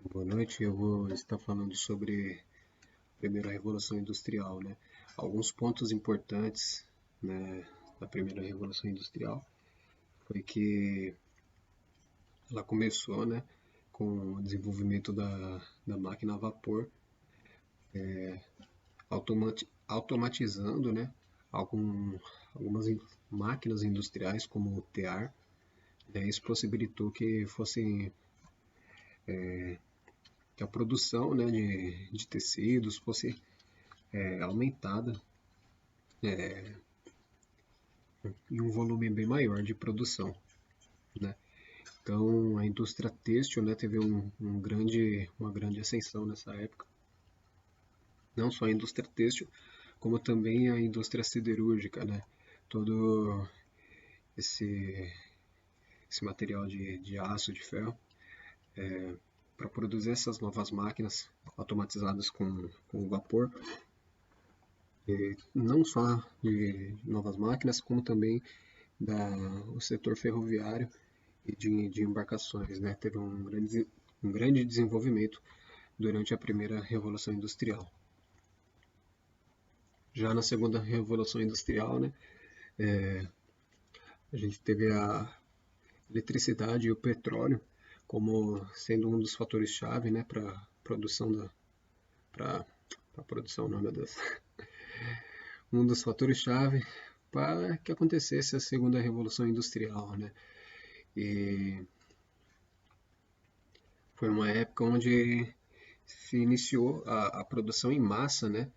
Boa noite, eu vou estar falando sobre a primeira revolução industrial, né? Alguns pontos importantes, né, da primeira revolução industrial foi que ela começou, né, com o desenvolvimento da máquina a vapor, automatizando, né, algumas máquinas industriais como o tear, né? Isso possibilitou que a produção, né, de tecidos fosse aumentada em um volume bem maior de produção, né? Então a indústria têxtil, né, teve uma grande ascensão nessa época. Não só a indústria têxtil, como também a indústria siderúrgica, né? Todo esse, esse material de aço, de ferro, para produzir essas novas máquinas automatizadas com vapor, e não só de novas máquinas, como também o setor ferroviário e de embarcações, né? Teve um grande desenvolvimento durante a primeira Revolução Industrial. Já na segunda Revolução Industrial, né, a gente teve a eletricidade e o petróleo como sendo um dos fatores-chave, né, para a produção para a produção, não, meu Deus, um dos fatores-chave para que acontecesse a segunda Revolução Industrial, né, e foi uma época onde se iniciou a produção em massa, né.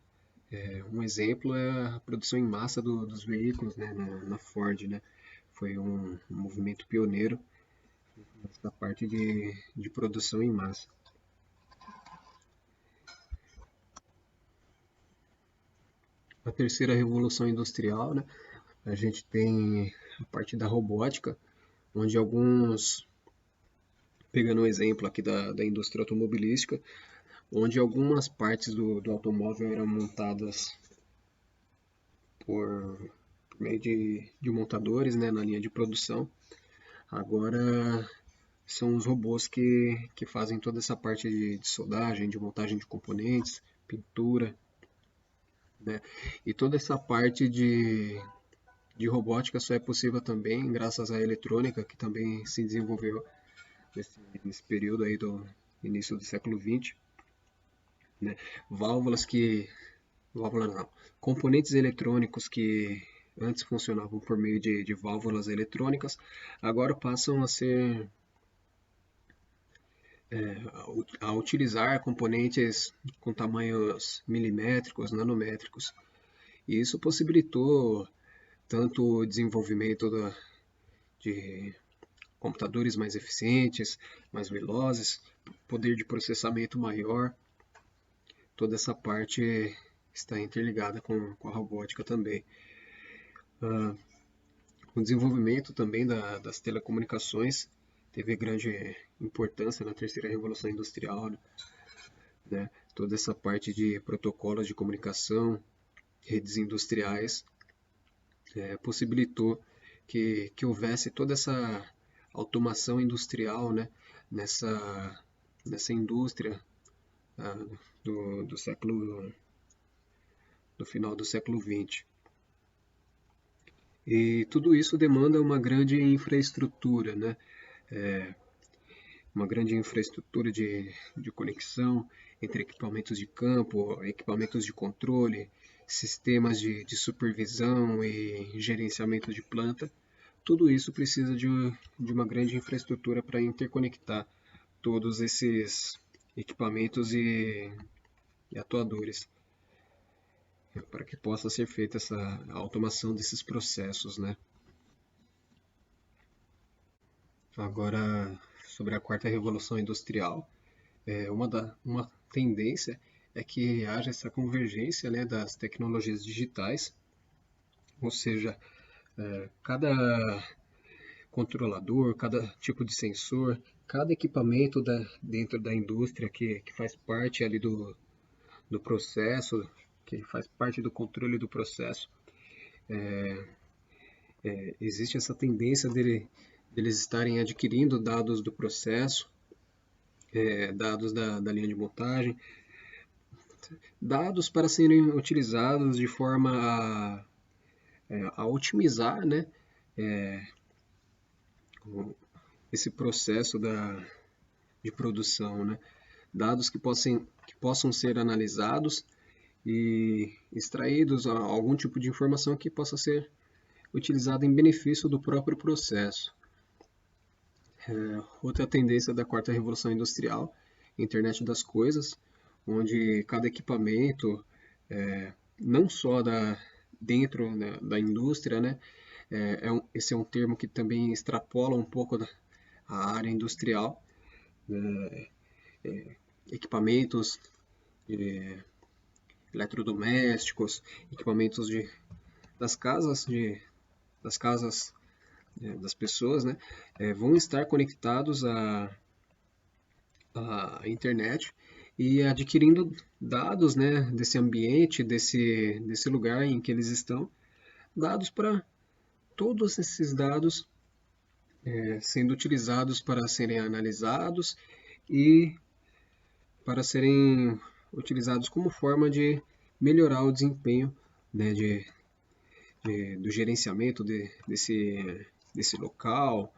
Um exemplo é a produção em massa dos veículos, né, na Ford, né. Foi um movimento pioneiro nessa parte de produção em massa. A terceira revolução industrial, né, a gente tem a parte da robótica, onde pegando um exemplo aqui da indústria automobilística, onde algumas partes do automóvel eram montadas por meio de montadores, né, na linha de produção. Agora são os robôs que fazem toda essa parte de soldagem, de montagem de componentes, pintura, né? E toda essa parte de robótica só é possível também graças à eletrônica, que também se desenvolveu nesse período aí do início do século XX, né? Válvulas que... Válvulas não. Componentes eletrônicos que antes funcionavam por meio de válvulas eletrônicas, agora passam a ser a utilizar componentes com tamanhos milimétricos, nanométricos. E isso possibilitou tanto o desenvolvimento de computadores mais eficientes, mais velozes, poder de processamento maior. Toda essa parte está interligada com a robótica também. O desenvolvimento também das telecomunicações teve grande importância na terceira revolução industrial, né? Toda essa parte de protocolos de comunicação, redes industriais, possibilitou que houvesse toda essa automação industrial, né, nessa indústria ah, do século do final do século XX. E tudo isso demanda uma grande infraestrutura, né? Uma grande infraestrutura de conexão entre equipamentos de campo, equipamentos de controle, sistemas de supervisão e gerenciamento de planta. Tudo isso precisa de uma grande infraestrutura para interconectar todos esses equipamentos e atuadores, para que possa ser feita essa automação desses processos, né? Agora, sobre a quarta revolução industrial, uma tendência é que haja essa convergência, né, das tecnologias digitais, ou seja, cada controlador, cada tipo de sensor, cada equipamento dentro da indústria que faz parte ali do processo, que faz parte do controle do processo, existe essa tendência deles estarem adquirindo dados do processo dados da linha de montagem, dados para serem utilizados de forma a otimizar, né, esse processo de produção, né? Dados que possam ser analisados e extraídos algum tipo de informação que possa ser utilizada em benefício do próprio processo. Outra tendência da quarta revolução industrial, internet das coisas, onde cada equipamento, não só dentro, né, da indústria, né, esse é um termo que também extrapola um pouco a área industrial, equipamentos eletrodomésticos, equipamentos das casas das pessoas, né, vão estar conectados à internet e adquirindo dados, né, desse ambiente, desse lugar em que eles estão, dados para todos esses dados sendo utilizados para serem analisados e para serem utilizados como forma de melhorar o desempenho, né, do gerenciamento desse local,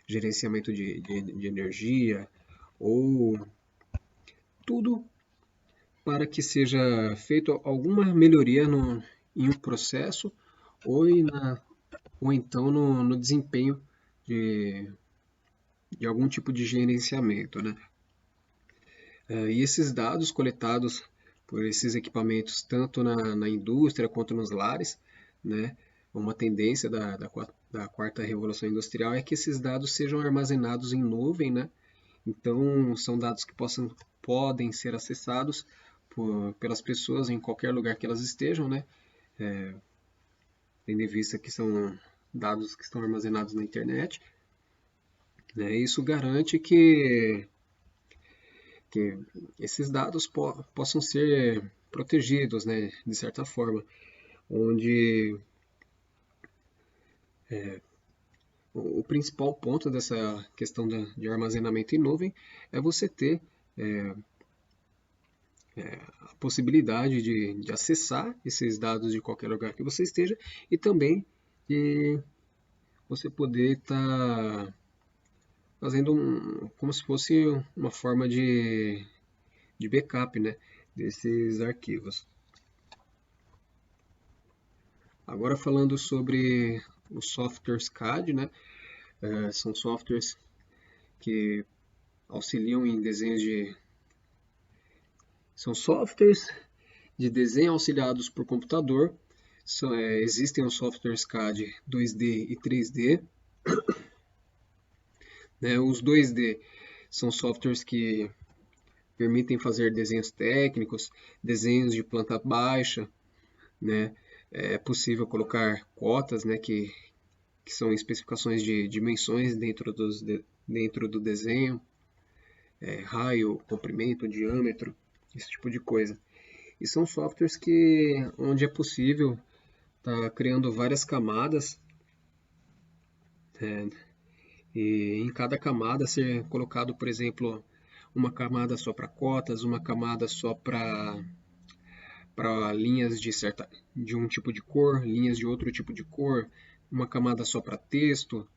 gerenciamento de energia, ou tudo para que seja feito alguma melhoria em um processo ou então no desempenho de algum tipo de gerenciamento, né? E esses dados coletados por esses equipamentos, tanto na indústria quanto nos lares, né? Uma tendência da quarta revolução industrial é que esses dados sejam armazenados em nuvem, né? Então, são dados que podem ser acessados pelas pessoas em qualquer lugar que elas estejam, né? Tendo em vista que são dados que estão armazenados na internet, né? Isso garante que esses dados possam ser protegidos, né, de certa forma, onde o principal ponto dessa questão de armazenamento em nuvem é você ter a possibilidade de acessar esses dados de qualquer lugar que você esteja e também de você poder estar fazendo como se fosse uma forma de backup, né, desses arquivos. Agora falando sobre os softwares CAD, né, são softwares que auxiliam em desenhos São softwares de desenho auxiliados por computador. Existem os softwares CAD 2D e 3D. Né, os 2D são softwares que permitem fazer desenhos técnicos, desenhos de planta baixa, né? É possível colocar cotas, né, que são especificações de dimensões dentro do desenho, raio, comprimento, diâmetro, esse tipo de coisa. E são softwares onde é possível estar criando várias camadas, e em cada camada ser colocado, por exemplo, uma camada só para cotas, uma camada só para linhas de um tipo de cor, linhas de outro tipo de cor, uma camada só para texto.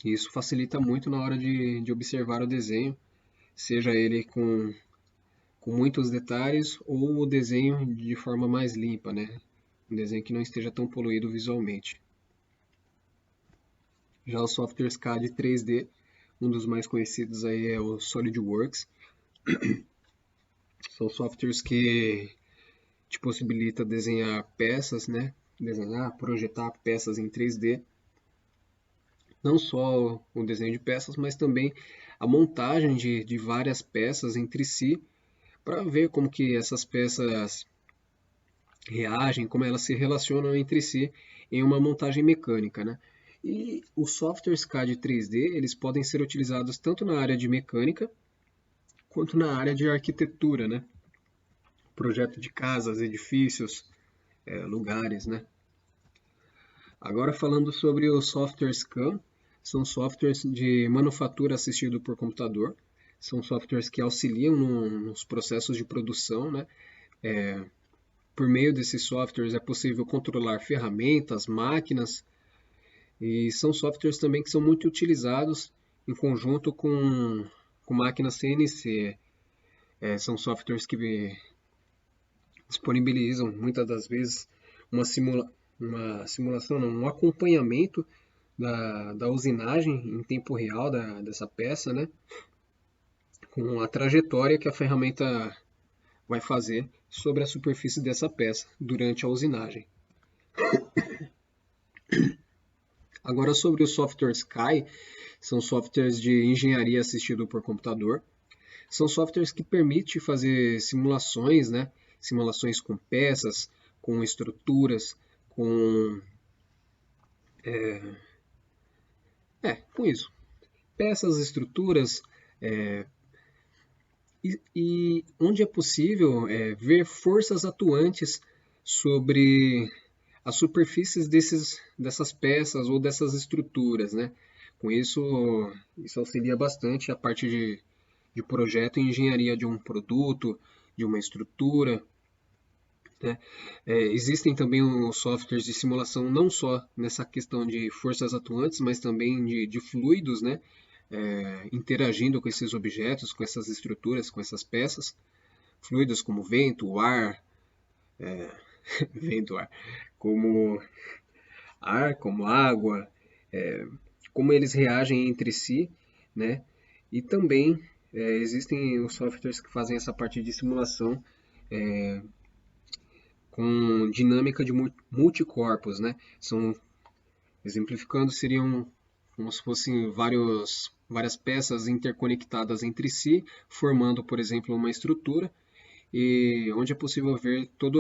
E isso facilita muito na hora de observar o desenho, seja ele com muitos detalhes ou o desenho de forma mais limpa, né? Um desenho que não esteja tão poluído visualmente. Já os softwares CAD 3D, um dos mais conhecidos aí é o SolidWorks. São softwares que te possibilita desenhar peças, né? Projetar peças em 3D. Não só o desenho de peças, mas também a montagem de várias peças entre si, para ver como que essas peças reagem, como elas se relacionam entre si em uma montagem mecânica, né? E os softwares CAD 3D, eles podem ser utilizados tanto na área de mecânica, quanto na área de arquitetura, né? Projeto de casas, edifícios, lugares, né? Agora falando sobre os softwares CAM, são softwares de manufatura assistido por computador, são softwares que auxiliam nos processos de produção, né? Por meio desses softwares é possível controlar ferramentas, máquinas, e são softwares também que são muito utilizados em conjunto com máquinas CNC. São softwares que disponibilizam muitas das vezes uma simulação, não, um acompanhamento da usinagem em tempo real dessa peça, né? Com a trajetória que a ferramenta vai fazer sobre a superfície dessa peça durante a usinagem. Agora sobre os softwares CAI, são softwares de engenharia assistido por computador. São softwares que permitem fazer simulações, né? Simulações com peças, com estruturas, com com isso. Peças, estruturas, e onde é possível ver forças atuantes sobre as superfícies dessas peças ou dessas estruturas, né? Com isso, isso auxilia bastante a parte de projeto e engenharia de um produto, de uma estrutura, né? Existem também os softwares de simulação não só nessa questão de forças atuantes, mas também de fluidos, né? Interagindo com esses objetos, com essas estruturas, com essas peças. Fluidos como vento, ar, vento, como água, como eles reagem entre si, né? E também existem os softwares que fazem essa parte de simulação com dinâmica de multicorpos, né? Exemplificando, seriam como se fossem várias peças interconectadas entre si, formando, por exemplo, uma estrutura, e onde é possível ver toda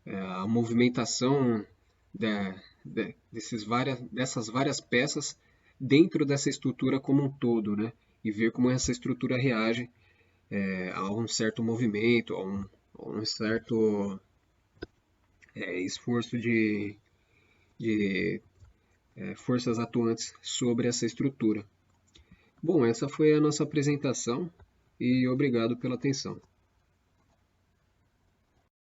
a movimentação dessas várias peças dentro dessa estrutura como um todo, né? E ver como essa estrutura reage a um certo movimento, a um certo esforço de forças atuantes sobre essa estrutura. Bom, essa foi a nossa apresentação e obrigado pela atenção.